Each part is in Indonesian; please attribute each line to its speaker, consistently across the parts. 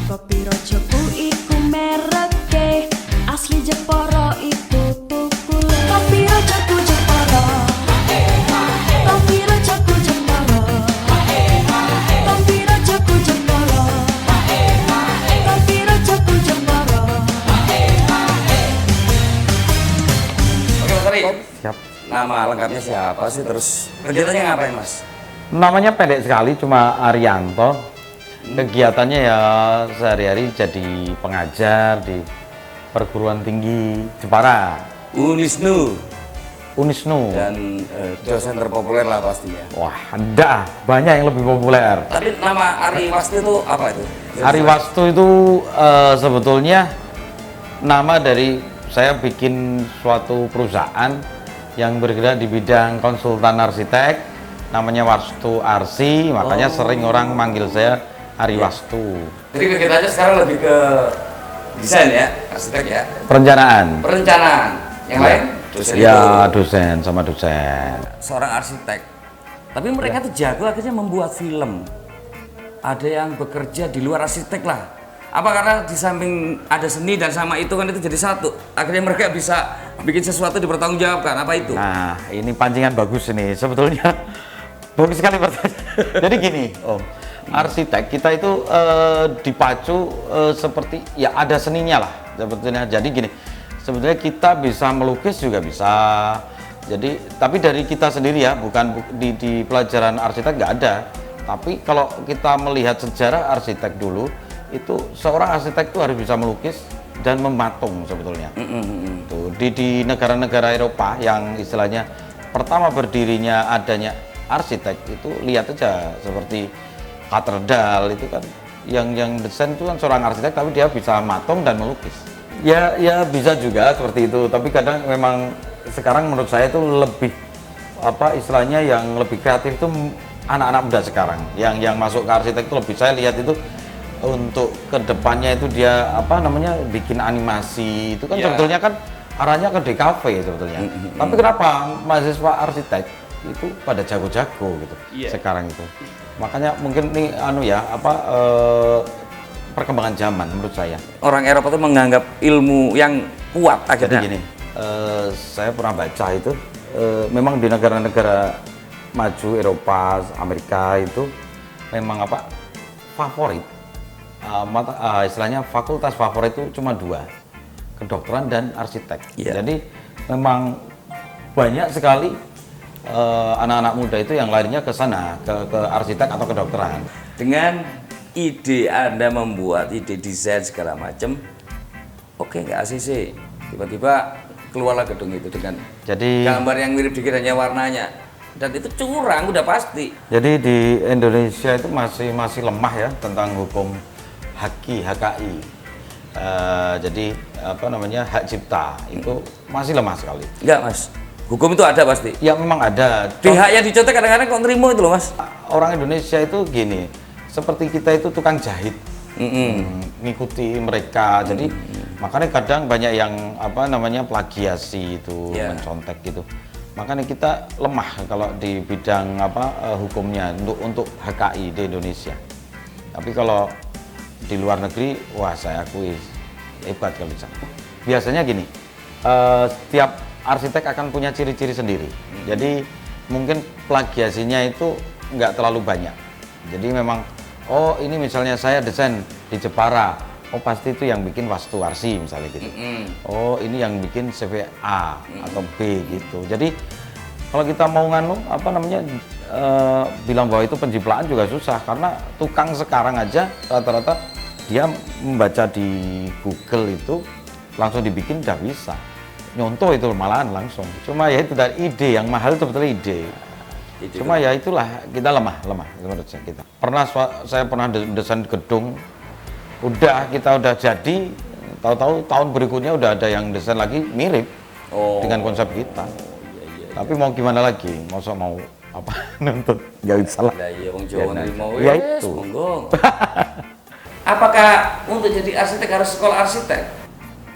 Speaker 1: Kopi Rojoku iku mereke, asli Jepara itu tukule. Kopi Rojoku Jepara, kopi Rojoku Jepara, kopi Rojoku Jepara, kopi Rojoku Jepara.
Speaker 2: Oke Mas Ari,
Speaker 3: Siap.
Speaker 2: nama lengkapnya siapa sih? Terus kegiatannya ngapain Mas?
Speaker 3: Namanya pendek sekali, cuma Arianto. Kegiatannya ya sehari-hari jadi pengajar di perguruan tinggi Jepara,
Speaker 2: Unisnu
Speaker 3: Unisnu.
Speaker 2: dan dosen terpopuler lah pastinya.
Speaker 3: Wah, ada banyak yang lebih populer.
Speaker 2: Tapi nama Ari Wasti itu apa itu?
Speaker 3: Ari Wastu itu sebetulnya nama dari saya bikin suatu perusahaan yang bergerak di bidang konsultan arsitek, namanya Wastu Arsi, makanya sering orang manggil saya Ari Wastu.
Speaker 2: Jadi kegiatannya sekarang lebih ke desain ya, arsitek ya,
Speaker 3: Perencanaan.
Speaker 2: perencanaan. Yang lain dosen
Speaker 3: Ya,
Speaker 2: itu.
Speaker 3: dosen sama dosen.
Speaker 2: Seorang arsitek. Tapi mereka tuh jago akhirnya membuat film. Ada yang bekerja di luar arsitek lah. Apa karena di samping ada seni dan sama itu kan itu jadi satu. Akhirnya mereka bisa bikin sesuatu dipertanggungjawabkan. Apa itu?
Speaker 3: Nah, ini pancingan bagus ini. Sebetulnya bagus sekali pertanyaan. Jadi gini, Om. Arsitek kita itu dipacu seperti ya ada seninya lah sebetulnya. Jadi gini, sebetulnya kita bisa melukis juga bisa. Jadi tapi dari kita sendiri ya, bukan di pelajaran arsitek nggak ada. Tapi kalau kita melihat sejarah arsitek dulu, itu seorang arsitek itu harus bisa melukis dan mematung sebetulnya. Tuh, di negara-negara Eropa yang istilahnya pertama berdirinya adanya arsitek itu lihat aja seperti katedral itu kan yang desain itu kan seorang arsitek tapi dia bisa matung dan melukis. Ya bisa juga seperti itu, tapi kadang memang sekarang menurut saya itu lebih apa istilahnya yang lebih kreatif itu anak-anak muda sekarang yang masuk ke arsitek itu lebih saya lihat itu untuk kedepannya itu dia apa namanya bikin animasi itu kan sebetulnya kan arahnya ke DKV sebetulnya. Tapi kenapa mahasiswa arsitek itu pada jago-jago gitu sekarang itu? Makanya mungkin ini perkembangan zaman menurut saya.
Speaker 2: Orang Eropa itu menganggap ilmu yang kuat akhirnya.
Speaker 3: Jadi gini, saya pernah baca itu memang di negara-negara maju Eropa, Amerika itu memang favorit istilahnya fakultas favorit itu cuma dua, kedokteran dan arsitek. Jadi memang banyak sekali anak-anak muda itu yang larinya ke sana, ke arsitek atau kedokteran.
Speaker 2: Dengan ide Anda membuat ide desain segala macam, oke nggak ACC, tiba-tiba keluarlah gedung itu dengan gambar yang mirip dikit hanya warnanya, dan itu curang udah pasti.
Speaker 3: Jadi di Indonesia itu masih lemah ya tentang hukum HKI. Jadi apa namanya hak cipta itu masih lemah sekali.
Speaker 2: Enggak mas, hukum itu ada pasti.
Speaker 3: Ya memang ada.
Speaker 2: Pihak yang dicontek kadang-kadang kok nerimo itu loh mas.
Speaker 3: Orang Indonesia itu gini, seperti kita itu tukang jahit, ngikuti mereka. Jadi makanya kadang banyak yang apa namanya plagiasi itu, mencontek gitu. Makanya kita lemah kalau di bidang hukumnya untuk HKI di Indonesia. Tapi kalau di luar negeri, wah saya akui hebat kalau di sana. Biasanya gini, setiap arsitek akan punya ciri-ciri sendiri. Jadi mungkin plagiasinya itu nggak terlalu banyak. Jadi memang, oh ini misalnya saya desain di Jepara, oh pasti itu yang bikin Wastu Arsi misalnya gitu. Oh ini yang bikin CVA atau B gitu. Jadi kalau kita mau bilang bahwa itu penjiplaan juga susah, karena tukang sekarang aja rata-rata dia membaca di Google itu langsung dibikin udah bisa. Nyontoh itu malahan langsung. Cuma ya itu dari ide yang mahal itu betul ide. Cuma ya itulah kita lemah menurut saya kita. Saya pernah desain gedung, kita udah jadi, tahu-tahu tahun berikutnya udah ada yang desain lagi mirip dengan konsep kita. Tapi mau gimana lagi? Mau nuntut nggak bisa lah.
Speaker 2: Iya, wong Jawa mau
Speaker 3: ya itu.
Speaker 2: Apakah untuk jadi arsitek harus sekolah arsitek?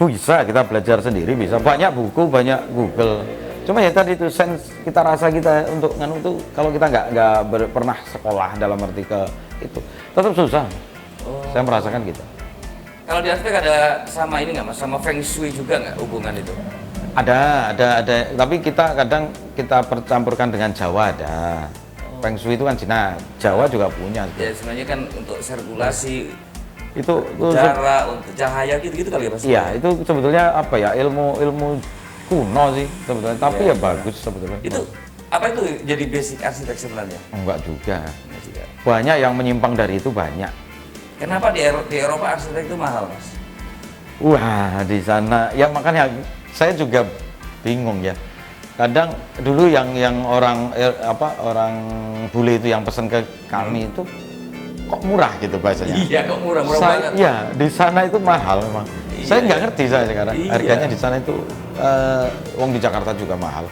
Speaker 3: Bisa kita belajar sendiri, bisa banyak buku, banyak Google. Cuma ya tadi itu sense kita rasa kita untuk nganu itu kalau kita nggak pernah sekolah dalam arti ke itu tetap susah. Saya merasakan gitu.
Speaker 2: Kalau di aspek ada sama ini nggak mas, sama Feng Shui juga nggak hubungan itu?
Speaker 3: Ada. Tapi kita kadang kita percampurkan dengan Jawa ada. Feng Shui itu kan Cina, Jawa juga punya.
Speaker 2: Ya sebenarnya kan untuk sirkulasi
Speaker 3: Itu
Speaker 2: udara, untuk cahaya gitu-gitu kali ya mas?
Speaker 3: Iya, itu sebetulnya apa ya, ilmu kuno sih sebetulnya, tapi
Speaker 2: Iya,
Speaker 3: ya bagus sebetulnya.
Speaker 2: Itu apa itu jadi basic arsitek sebenarnya?
Speaker 3: Enggak juga.
Speaker 2: Enggak juga.
Speaker 3: Banyak yang menyimpang dari itu banyak.
Speaker 2: Kenapa di Eropa arsitek itu mahal mas?
Speaker 3: Wah, di sana ya makanya saya juga bingung ya. Kadang dulu yang orang orang bule itu yang pesan ke kami itu kok murah gitu bahasanya.
Speaker 2: Iya, kok murah-murah banget.
Speaker 3: Iya, di sana itu mahal memang.
Speaker 2: Iya,
Speaker 3: Saya nggak
Speaker 2: iya.
Speaker 3: ngerti saya sekarang.
Speaker 2: Iya.
Speaker 3: Harganya di sana itu wong di Jakarta juga mahal.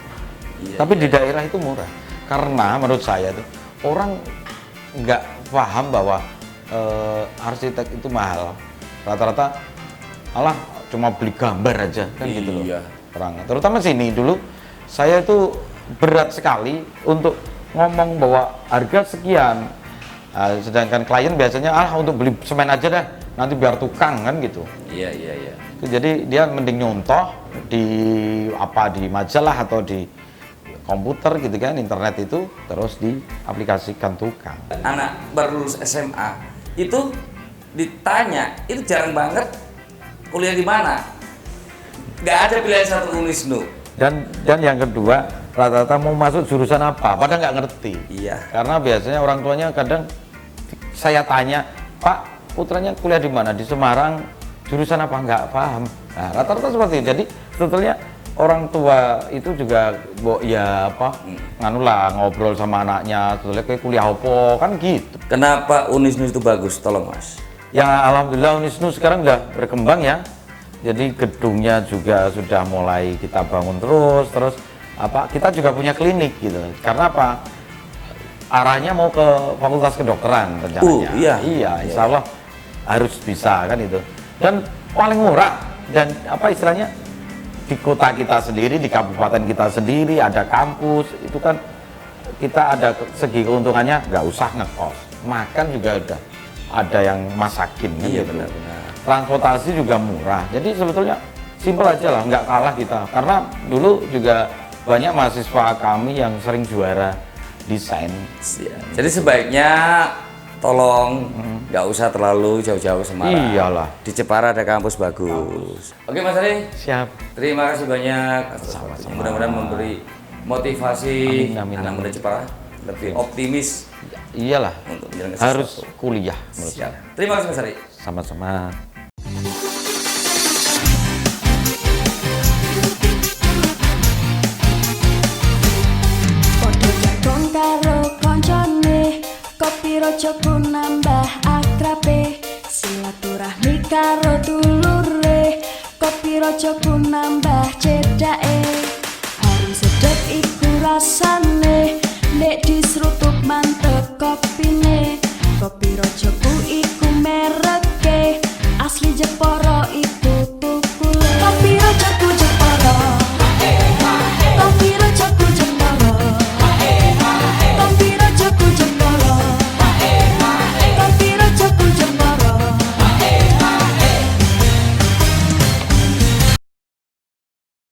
Speaker 2: Iya,
Speaker 3: Tapi di daerah itu murah. Karena menurut saya itu orang nggak paham bahwa arsitek itu mahal. Rata-rata alah cuma beli gambar aja kan gitu loh.
Speaker 2: Iya.
Speaker 3: Orang. Terutama sini dulu saya itu berat sekali untuk ngomong bahwa harga sekian. Sedangkan klien biasanya untuk beli semen aja dah, nanti biar tukang kan gitu.
Speaker 2: Iya.
Speaker 3: Jadi dia mending nyontoh di majalah atau di komputer gitu kan, internet itu terus diaplikasikan tukang.
Speaker 2: Anak baru lulus SMA itu ditanya, itu jarang banget kuliah di mana. Nggak ada pilihan satu Unisnu.
Speaker 3: Dan yang kedua, rata-rata mau masuk jurusan apa, padahal nggak ngerti.
Speaker 2: Iya.
Speaker 3: Karena biasanya orang tuanya kadang saya tanya, Pak, putranya kuliah di mana? Di Semarang, jurusan apa? Nggak paham. Nah, rata-rata seperti itu. Jadi sebetulnya orang tua itu juga nganulah ngobrol sama anaknya, sebetulnya kayak kuliah apa kan gitu.
Speaker 2: Kenapa Unisnu itu bagus? Tolong mas.
Speaker 3: Ya alhamdulillah Unisnu sekarang udah berkembang ya. Jadi gedungnya juga sudah mulai kita bangun terus kita juga punya klinik gitu. Karena apa? Arahnya mau ke Fakultas Kedokteran rencananya. Iya, insya Allah harus bisa kan itu. Dan paling murah dan istilahnya di kota kita sendiri, di kabupaten kita sendiri ada kampus, itu kan kita ada segi keuntungannya, nggak usah ngekos. Makan juga ada yang masakin kan
Speaker 2: Iya
Speaker 3: gitu.
Speaker 2: benar-benar.
Speaker 3: Transportasi juga murah. Jadi sebetulnya simpel aja lah, nggak kalah kita. Karena dulu juga banyak mahasiswa kami yang sering juara desain.
Speaker 2: Jadi sebaiknya tolong nggak usah terlalu jauh-jauh Semarang.
Speaker 3: Iyalah.
Speaker 2: Di Jepara ada kampus bagus. Oke Mas Ari,
Speaker 3: Siap.
Speaker 2: terima kasih banyak. Mudah-mudahan memberi motivasi
Speaker 3: Amin,
Speaker 2: anak
Speaker 3: amin.
Speaker 2: muda Jepara lebih optimis
Speaker 3: Iyalah.
Speaker 2: untuk menjalankan
Speaker 3: Harus
Speaker 2: sesuatu.
Speaker 3: kuliah menurut
Speaker 2: Siap.
Speaker 3: saya.
Speaker 2: Terima kasih Mas Ari.
Speaker 3: Sama-sama.
Speaker 1: Podo jagon karo koncone, kopi rojoku nambah akrabe, silaturahmi karo dulure, kopi rojoku nambah cedake. Harum sedep iku rasane, nek disrutuk mantep kopine. Kopi rojoku iku mereke asli Jepara.